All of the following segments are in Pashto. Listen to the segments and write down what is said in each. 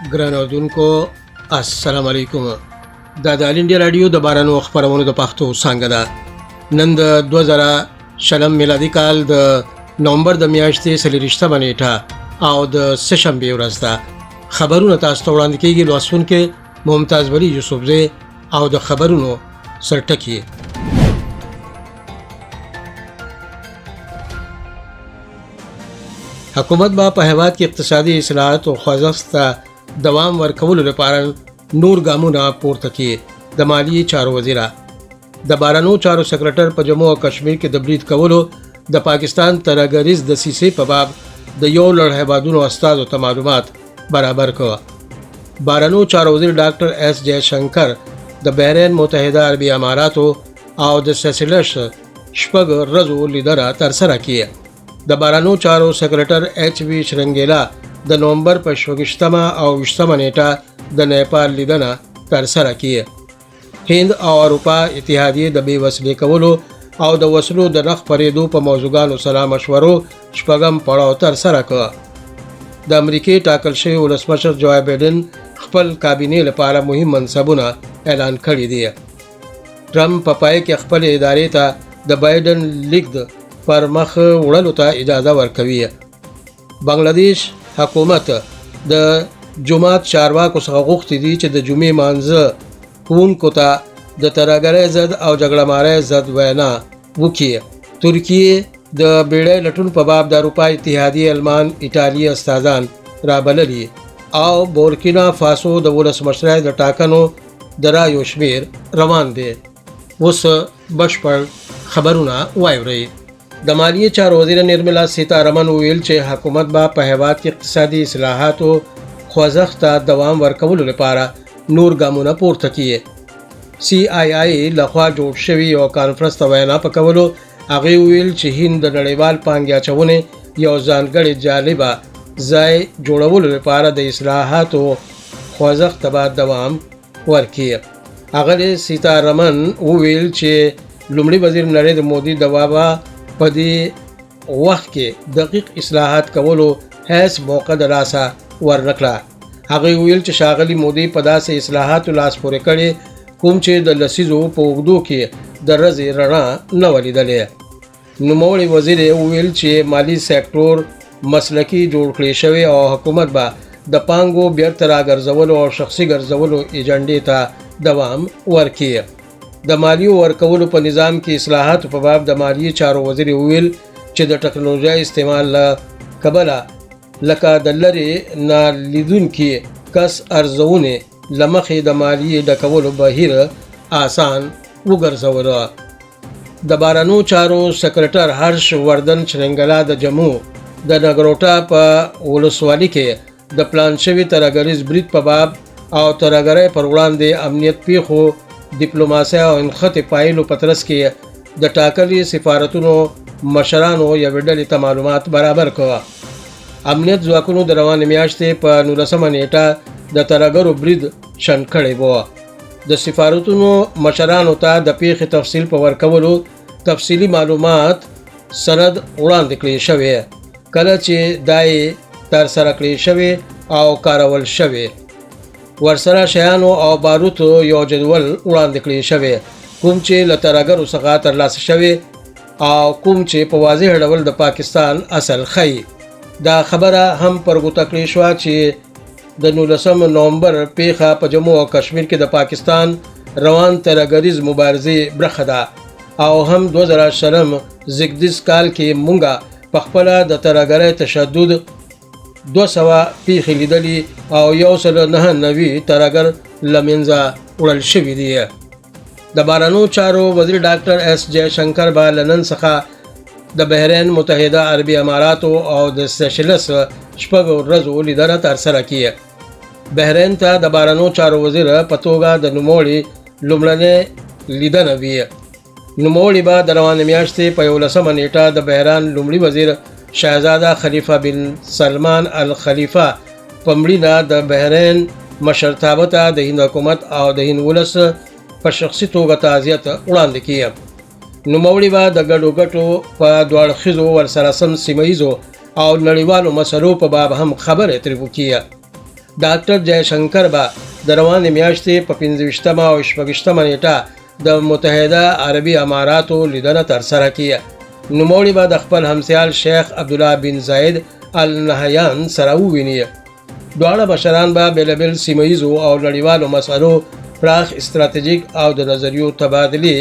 ګران اوردونکو السلام علیکم. د آل انډیا رادیو د بارانو خبرونو د پښتو څنګه ده. نن د 2000 میلادي کال د نومبر د میاشتې 23 نیټه او د سهشنبه ورځ ده. خبرونه تاسو ته وړاندې کیږي لوستونکو ممتاز ولی یوسفزی او د خبرونو سرټکی. حکومت با په هیواد کې اقتصادي اصلاحات او خوځښت دوام ورکولو لپاره نور ګامونه پورته کړي. د مالیې چارو وزیر د بارانو چارو سکرټر په جموں او کشمیر کې د برید کولو د پاکستان ترهګریز دسیسې په باب د یو لړ هیوادونو استادو ته معلومات برابر کړ. بارانو چارو وزیر ډاکټر ایس جے شنکر د بحرین متحده عربي اماراتو او د سیسلس شپږ ورځو لیدنه ترسره کړه. د بارانو چارو سکرټر ایچ وی شرنګیلا د نومبر په 28 او 20 نیټه د نیپال لیدنه ترسره کړه. هند او اروپا اتحادیه د بې وسلې کولو او د وسلو د نرخ پرېدو په موضوعاتو سره مشورو شپږم پړاو ترسره کړ. د امریکای ټاکل شوی ولسمشر جو بایدن خپل کابینې لپاره مهم منصبونه اعلان کړي دي. ټرمپ په پای کې خپل ادارې ته د بایدن لیک پر مخ وړلو ته اجازه ورکوي. بنگلاديش حکومت د جماعت چارواکو څخه غوښتي دي چې د جمعې مانځه کوونکو ته د ترهګرۍ ضد او جګړه مارۍ ضد وینا وکړي. ترکیه د بیړۍ لټون په باب د اروپا اتحادیه المان ایټالیا استادان رابللي او بورکینا فاسو د ولسمشرۍ د ټاکنو د رایو شمیر روان دي. اوس بشپړ خبرونه واورئ. د مالیې چارو وزیر نرملا سیتارمن ویل چې حکومت با په هیواد کې اقتصادي اصلاحات او خوځښت ته دوام ورکولو لپاره نور ګامونه پورته کړي. سی آی آی لخوا جوړ شوی یو کانفرنس ته وینا پکولو هغه ویل چې هند د نړیوال پانګې اچونې یو ځانګړي جالبه ځای جوړولو لپاره د اصلاحات او خوځښت ته دوام ورکړي. هغه سیتارمن ویل چې لومړي وزیر نریندر مودي د بابا په دې وخت کې دقیق اصلاحات کولو هیڅ موقع د لاسه ورنکړه. هغه ویل چې شاغلي مودي په داسې اصلاحاتو لاس پورې کړي کوم چې د لسیزو په اوږدو کې د رزې رڼا نه ولیدلې. نوموړي وزیر ویل چې مالی سکتور مسلکي جوړ کړی شوی او حکومت به د پانګو بیرته راګرځولو او شخصي ګرځولو ایجنډې ته دوام ورکړي. د مالیو ورکولو په نظام کې اصلاحات په باب د مالیې چارو وزیر ویل چې د ټکنالوژي استعمال له کبله لکه د لرې نه لیدونکي کس ارزونه لمخې د مالیې ډکولو بهیر آسان وګرځوله. د بارانو چارو سکرټر هرش وردن شرنګلا د جموں د نګروټا په ولسوالۍ کې د پلان شوی ترهګریز برید په باب او ترهګرۍ پر وړاندې امنیت پیښو ډیپلوماسي او انخته پایلو پترس کې د ټاکلي سفارتونو مشرانو یو ډلې ته معلومات برابر کړه. امنیت ځواکونو د روانې میاشتې په 19 نیټه د ترهګرو برید شنډ کړی و. د سفارتونو مشرانو ته د پیښې تفصیل په ورکولو تفصیلی معلومات سند وړاندې کړی شوی کله چې دای تر سره کړی شوی او کارول شوی. ورسره شیانو او باروتو یو جدول وړاندې کړی شوی کوم چې له ترهګرو څخه ترلاسه شوی او کوم چې په واضح ډول د پاکستان اصل خی. دا خبره هم پرګوته کړې شو چې د 19 نومبر پیښه په جموں او کشمیر کې د پاکستان روان ترهګریز مبارزې برخه ده او هم 2000 زیږدیز کال کې مونږه په خپل د ترهګرۍ تشدد 200 پیښې لیدلې او 199 ترهګر لمنځه وړل شوي دي. د بارانو چارو وزیر ډاکټر ایس جے شنکر به لندن څخه د بحرین متحده عربي اماراتو او د سیشلس شپږ ورځو لیدنه ترسره کړه. بحرین ته د بارانو چارو وزیر په توګه د نوموړي لومړنۍ لیدنه وي. نوموړي به د روانې میاشتې په 11 نیټه د بحرین لومړي وزیر شهزاده خلیفه بن سلمان الخلیفه په مړینه د بحرین مشرتابه ته د هند حکومت او د هند ولس په شخصي توګه تعزیت وړاندې کړه. نوموړي به د ګډو ګټو په دواړخیزو ورسره سم سیمه ییزو او نړیوالو مسلو په باب هم خبرې ترې وکړي. ډاکټر جयشنکر به د روانې میاشتې په 25 او 26 نیټه د متحده عربي اماراتو لیدنه ترسره کړي. نوموړي به د خپل همسایل شیخ عبدالله بن زاید ال نهیان سره وویني. دواړه مشران به بېلابېل سیمه ییزو او نړیوالو مسایلو پراخ استراتیژیک او د نظریو تبادلې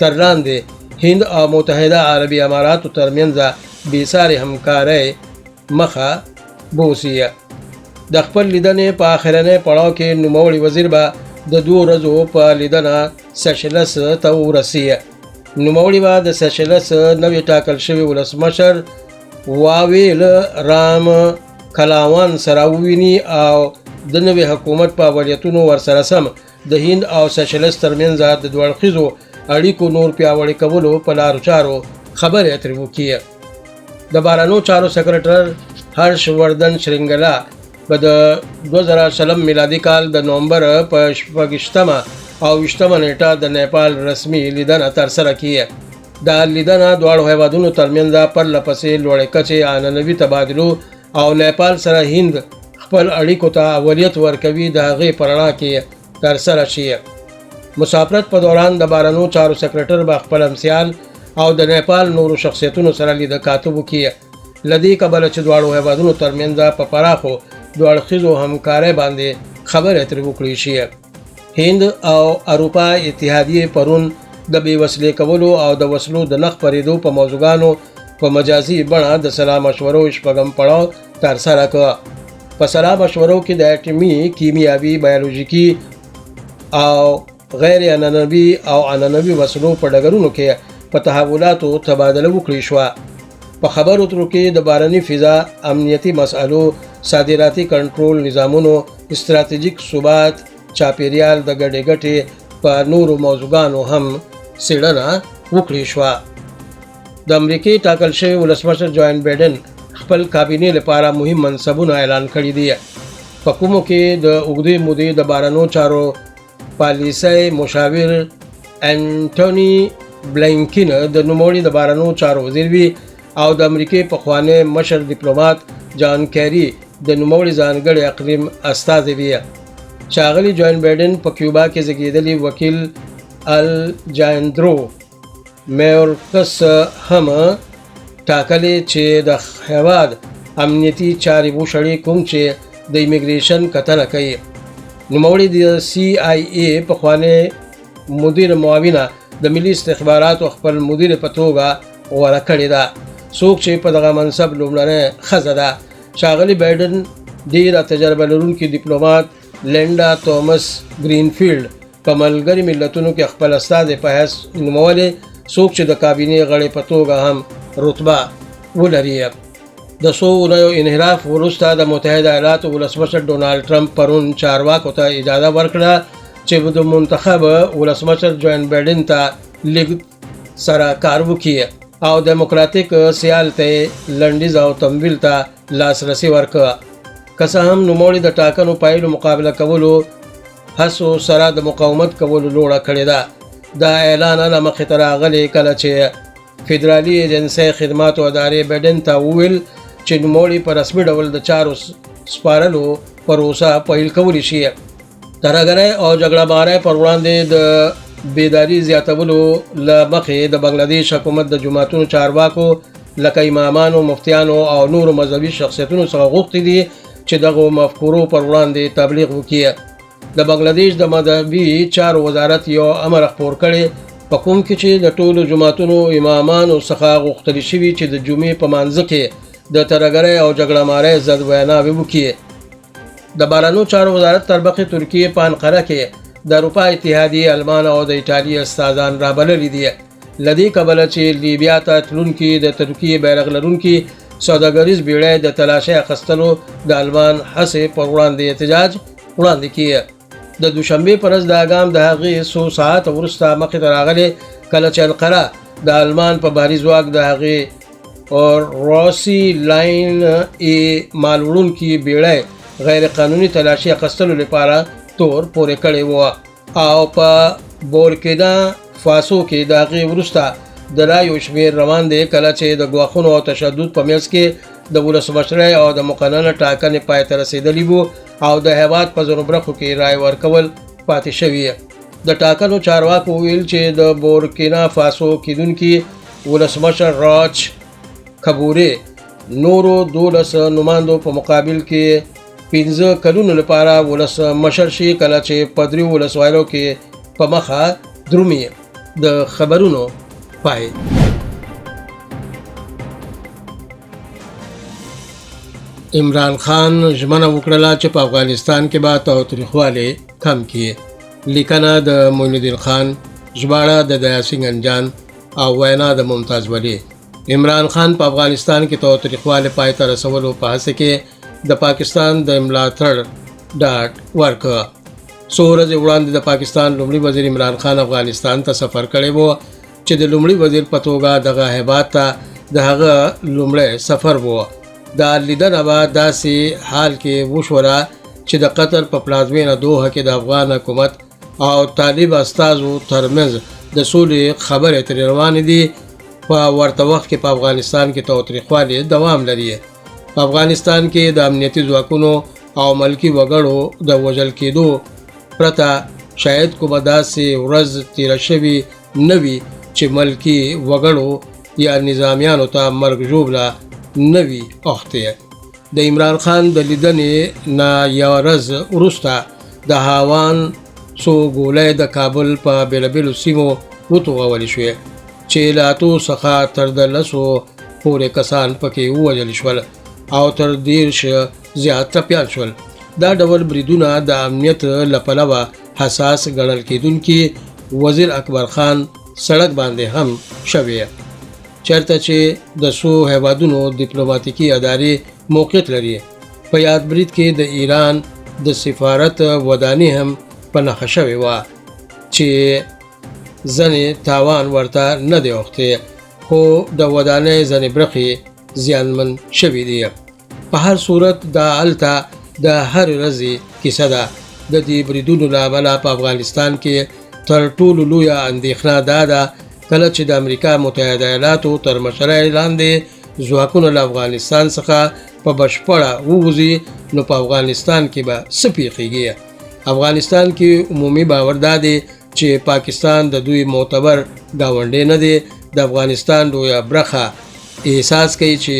تر لاندې هند او متحده عربي اماراتو ترمنځ بېسارې همکارۍ مخه بوسي. د خپل لیدنې په آخرنۍ پړاو کې نوموړي وزیر به د 2 ورځو په لیدنه سیشلس ته ورسي. نوموړي به د سیشلس نوی ټاکل شوي ولسمشر واویل رام کلاوان سره وویني او د نوي حکومت په فعالیتونو ورسره سم د هند او سیشلس ترمنځ د دوه اړخیزو اړیکو نور پیاوړي کولو په لارو چارو خبرې اترې وکړي. د بهرنیو چارو سکرټر هرش وردن شرنګلا به د 2020 میلادي کال د نومبر په 26 او 28 نیټه د نیپال رسمي لیدنه ترسره کړي. دا لیدنه دواړو هیوادونو ترمنځ پرله پسې لوړې کچې عنعنوي تبادلو او نیپال سره هند خپل اړیکو ته اولویت ورکوي د هغې په رڼا کې ترسره شي. مسافرت په دوران د بهرنیو چارو سکرټر به خپل همسایل او د نیپال نورو شخصیتونو سره لیده کاتب وکړي. له دې کبله چې دواړو هیوادونو ترمنځ په پراخو دوه اړخیزو همکارۍ باندې خبرې اترې وکړای شي. هند او اروپا اتحادیې پرون د بېوسلې کولو او د وسلو د نه خپرېدو په موضوعګانو په مجازي بڼه د سلا مشورو 6 پړاو ترسره کړ. په سلا مشورو کې د اټومي، کیمیاوي، بیولوژیکي او غیر عنعنوي او عنعنوي وسلو په ډګرونو کې په تحولاتو تبادله وکړای شوه. په خبرو اترو کې د بهرني فضا، امنیتي مسایلو، صادراتي کنټرول نظامونو، استراتیژیک ثبات، چاپیریال د ګډې ګټې په نورو موضوعګانو هم څېړنه وکړای شوه. د امریکې ټاکل شوی ولسمشر جوین بایډن خپل کابینې لپاره مهم منصبونه اعلان کړي دي. په کومو کې د اوږدې مودې د بهرنیو چارو پالیسۍ مشاور انټوني بلینکن د نوموړي د بهرنیو چارو وزیر وي او د امریکې پخوانی مشر ډیپلومات جان کیری د نوموړي ځانګړي اقلیم استازی وي. ښاغلي جوین بایډن په کیوبا کې زیږېدلي وکیل الجاندرو میورکس هم ټاکلي چې د هیواد امنیتي چارې وشړي کوم چې د ایمیګریشن کتنه کوي. نوموړي د CIA پخوانی مدیر معاونه د ملي استخباراتو خپل مدیر په توګه غوره کړې ده، څوک چې په دغه منصب لومړنۍ ښځه ده. ښاغلي بایډن ډېره تجربه لرونکي ډیپلومات لینډا تومس ګرینفیلډ په ملګري ملتونو کې خپل استازی په حیث نومولې، څوک چې د کابینې غړي په توګه هم رتبه ولري. د څو اونیو انحراف وروسته د متحده ایالاتو ولسمشر ډونالډ ټرمپ پرون چارواکو ته اجازه ورکړه چې د منتخب ولسمشر جوین بایډن ته لیږد سره کار وکړي او دیموکراتیک سیال ته لنډیز او تمویل ته لاسرسي ورکړه. که څه هم نوموړي د ټاکنو پایلو مقابله کولو هڅو سره د مقاومت کولو لوړه کړې ده. دا اعلان له مخې ته راغلی کله چې فدرالي ایجنسۍ خدماتو ادارې بایډن ته وویل چې نوموړي په رسمي ډول د چارو سپارلو پروسه پیل کولی شي. ترهګرۍ او جګړه مارۍ پر وړاندې د بیداری زیاتولو له مخې د بنګلادیش حکومت د جماعتونو چارواکو لکه امامانو، مفتیانو او نورو مذهبي شخصیتونو څخه غوښتي دي چې دغه مفکورو پر وړاندې تبلیغ وکړي. د بنگلادیش د مذهبي چارو وزارت یو امر خپور کړی په کوم کې چې د ټولو جماعتونو امامانو څخه غوښتل شوي چې د جمعې په مانځه کې د ترهګرۍ او جګړه مارۍ ضد ویناوې وکړي. د بهرنیو چارو وزارت تر مخکې ترکیې په انقره کې د اروپا اتحادیې، المان او د ایټالیا استازان رابللي دي. له دې کبله چې لیبیا ته تلونکي د ترکیې بیرغ لرونکي سوداګریز بیړۍ د تلاشۍ اخیستلو د المان هڅې پر وړاندې احتجاج وړاندې کړي. د دوشنبې په ورځ دا ګام د هغې څو ساعته وروسته مخې ته راغلی کله چې انقره د المان په بحري ځواک د هغې روسي لاین مال وړونکي بیړۍ غیر قانوني تلاشي اخیستلو لپاره تور پورې کړی و او په بورکینا فاسو کې د هغې وروسته د رایو شمېر روان دی کله چې د ګواښونو او تشدد په منځ کې د ولسمشرۍ او د مقننه ټاکنې پای ته رسېدلي وو او د هیواد په ځینو برخو کې رای ورکول پاتې شوي. د ټاکنو چارواکو ویل چې د بورکینا فاسو کیدونکي ولسمشر راج کبورې نورو 12 نمایندو په مقابل کې 15 کلونو لپاره ولسمشر شي، کله چې په 3 ولسوالو کې په مخه درومي. د خبرونو پای. عمران خان ژمنه وکړه چې په افغانستان کې به تاوتریخوالی کم کړي. لیکنه د معین الدین خان، ژباړه د دیاسینګ انجان او وینا د ممتاز ولی. عمران خان په افغانستان کې تاوتریخوالی پای ته رسولو په هڅه کې د پاکستان د ملاتړ ډاډ ورکړ. څو ورځې وړاندې د پاکستان لومړي وزیر عمران خان افغانستان ته سفر کړی و چې د لومړي وزیر په توګه دغه هیواد ته د هغه لومړی سفر و. دا لیدنه به داسې حال کې وشوله چې د قطر په پلازمینه دوحه کې د افغان حکومت او طالب استازو ترمنځ د سولې خبرې ترې روانې دي. په ورته وخت کې په افغانستان کې تاوتریخوالی دوام لري. په افغانستان کې د امنیتي ځواکونو او ملکي وګړو د وژل کېدو پرته شاید کومه داسې ورځ تیره شوې نه وي چې ملکي وګړو یا نظامیانو ته مرګ ژوبله نه وي اوښتې. د عمران خان د لیدنې نه یوه ورځ وروسته د هاوان څو ګولۍ د کابل په بېلابېلو سیمو وتوغولې شوې چې له 8 څخه تر 10 پورې کسان پکې ووژل شول او تر 10 زیات ټپیان شول. دا ډول بریدونه د امنیت له پلوه حساس ګڼل کېدونکي وزیر اکبر خان سړک باندې هم شوی، چېرته چې د څو هیوادونو ډیپلوماتیکي ادارې موقعیت لري. په یاد برید کې د ایران د سفارت ودانۍ هم په نښه شوې وه چې ځینې تاوان ورته نه دی اوښتی، خو د ودانۍ ځینې برخې زیانمن شوي دي. په هر صورت دا هلته د هر ورځې کیسه ده. د دې بریدونو له امله په افغانستان کې تر ټولو لویه اندېښنه دا ده کله چې د امریکا متحده ایالاتو تر مشرۍ لاندې ځواکونه له افغانستان څخه په بشپړه ووځي نو په افغانستان کې به څه پیښیږي. افغانستان کې عمومي باور دا دی چې پاکستان د دوی معتبر ګاونډی نه دی. د افغانستان لویه برخه احساس کوي چې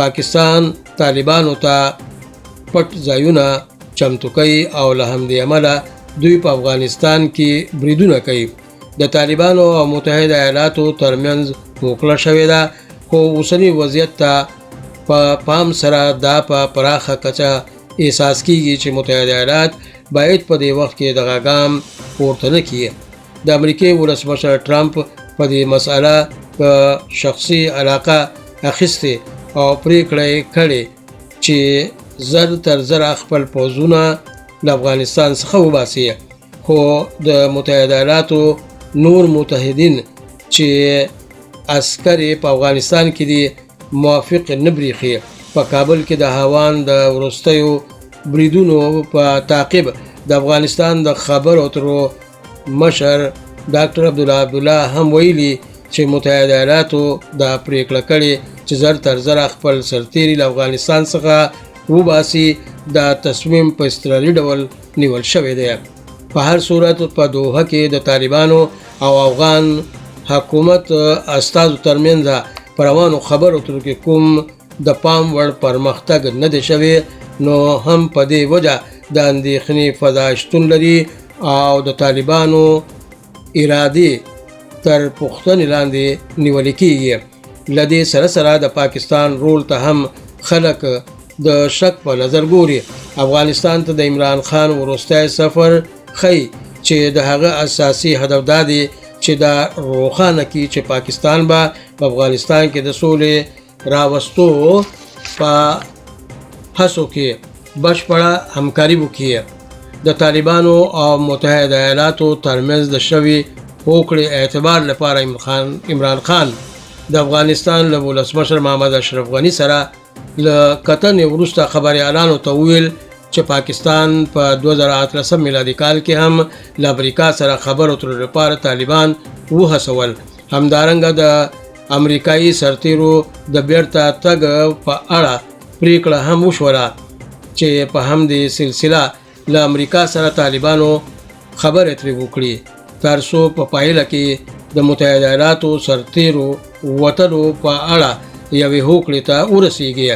پاکستان طالبانو ته پټ ځایونه چمتو کوي او له همدې امله دوی په افغانستان کې بریدونه کوي. د طالبانو او متحده ایالاتو ترمنځ هوکړه شوې ده، خو اوسني وضعیت ته په پام سره دا په پراخه کچه احساس کیږي چې متحده ایالات باید په دې وخت کې دغه ګام پورته نه کړي. د امریکې ولسمشر ټرمپ په دې مسأله په شخصي علاقه اخیستې او پریکړه یې کړې چې زر تر زره خپل پوځونه له افغانستان څخه وباسي، خو د متحده ایالاتو نور متحدین چې عسکر په افغانستان کې دي موافق نه بریښي. په کابل کې د هاوان د وروستیو بریدونو په تعقیب د افغانستان د خبرو اترو مشر ډاکټر عبدالله هم ویلي چې متحده ایالاتو دا پریکړه کړې چې زر تر زره خپل سرتیري له افغانستان څخه وباسي. دا تصمیم په اضطراري ډول نیول شوی دی. په هر صورت په دوحه کې د طالبانو او افغان حکومت استازو ترمنځ په روانو خبرو اترو کې کوم د پام وړ پرمختګ نه دی شوی، نو هم په دې وجه د اندېښنې فضا شتون لري او د طالبانو ارادې تر پوښتنې لاندې نیول کېږي. له دې سره سره د پاکستان رول ته هم خلک د شک په نظر ګوري. افغانستان ته د عمران خان وروستی سفر ښیي چې د هغه اساسي هدف دا دی چې دا روښانه کړي چې پاکستان به په افغانستان کې د سولې راوستو په هڅو کې بشپړه همکاري وکړي. د طالبانو او متحده ایالاتو ترمنځ د شوي هوکړې اعتبار لپاره عمران خان د افغانستان له ولسمشر محمد اشرف غني سره له کتنې وروسته خبریالانو ته وویل چې پاکستان په 2018 میلادي کال کې هم له امریکا سره خبرو اترو لپاره طالبان وهڅول. همدارنګه د امریکایي سرتیرو د بیرته تګ په اړه پریکړه هم وشوله. چې په همدې سلسله له امریکا سره طالبانو خبرې ترې وکړي تر څو په پایله کې د متحده ایالاتو سرتیرو وتلو په اړه یوې هوکړې ته ورسیږي.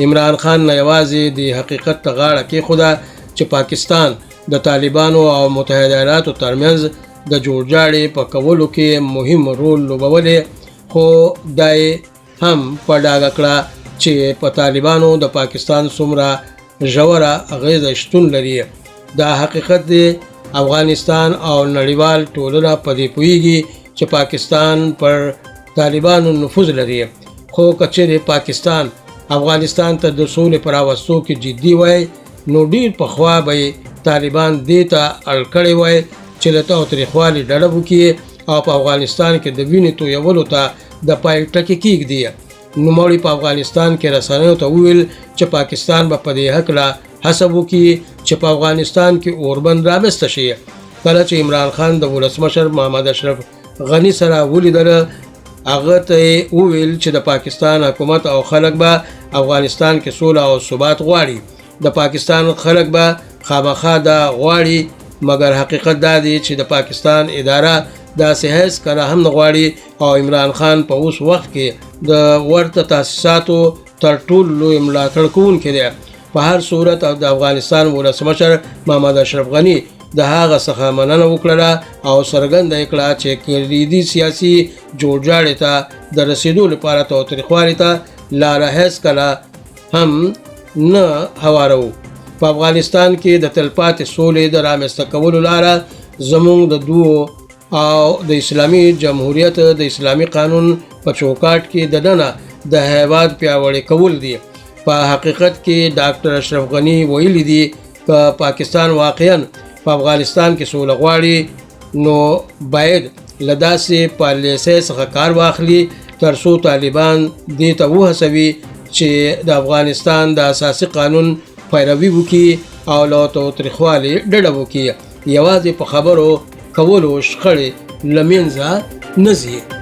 عمران خان نه یوازې د حقیقت ته غاړه کېښوده چې پاکستان د طالبانو او متحده ایالاتو ترمنځ د جوړجاړي په کولو کې مهم رول لوبولی، خو دا هم په ډاګه کړه چې په طالبانو د پاکستان څومره ژوره اغیزه شتون لري. دا حقیقت دی افغانستان او نړیوال ټولنه په دې پوهیږي چې پاکستان پر طالبانو نفوذ لري، خو که چیرې پاکستان افغانستان ته د سولې په راوستو کې جدي وای نو ډېر پخوا به طالبان دې ته اړ کړی وای چې له تاوتریخوالي ډډه وکړي او په افغانستان کې د وینې تویولو ته د پای ټکی کېږدي. نوموړي په افغانستان کې رسنیو ته وویل چې پاکستان به په دې هکله هڅه وکړي چې په افغانستان کې اوربند رامنځته شي. کله چې عمران خان د ولسمشر محمد اشرف غني سره ولیدل، هغه ته وویل چې د پاکستان حکومت او خلک به افغانستان کې سوله او ثبات غواړي. د پاکستان خلک به خامخا دا غواړي، مګر حقیقت دا دی چې د پاکستان اداره داسې هیڅ کله هم نه غواړي او عمران خان په اوس وخت کې د ورته تاسیساتو تر ټولو لوی ملاتړ کوونکی دی. په هر صورت د افغانستان ولسمشر محمد اشرف غني د هغه څخه مننه وکړه او څرګنده یې کړه چې کلیدي سیاسي جوړجاړي ته د رسیدو لپاره تاوتریخوالي ته لاره هیڅ کله هم نه هوارو. په افغانستان کې د تلپاتې سولې د رامنځته کولو لاره زموږ د دوو او د اسلامي جمهوریت د اسلامي قانون په چوکاټ کې دننه د هیواد پیاوړی کول دي. په حقیقت کې ډاکټر اشرف غني ویلي دي که پاکستان واقعاً په افغانستان کې سوله غواړي نو باید له داسې پالیسۍ څخه کار واخلي تر څو طالبان دې ته وهڅوي چې د افغانستان د اساسي قانون پیروي وکړي او له تاوتریخوالي ډډه وکړي. یوازې په خبرو کولو شخړې له منځه نه ځي.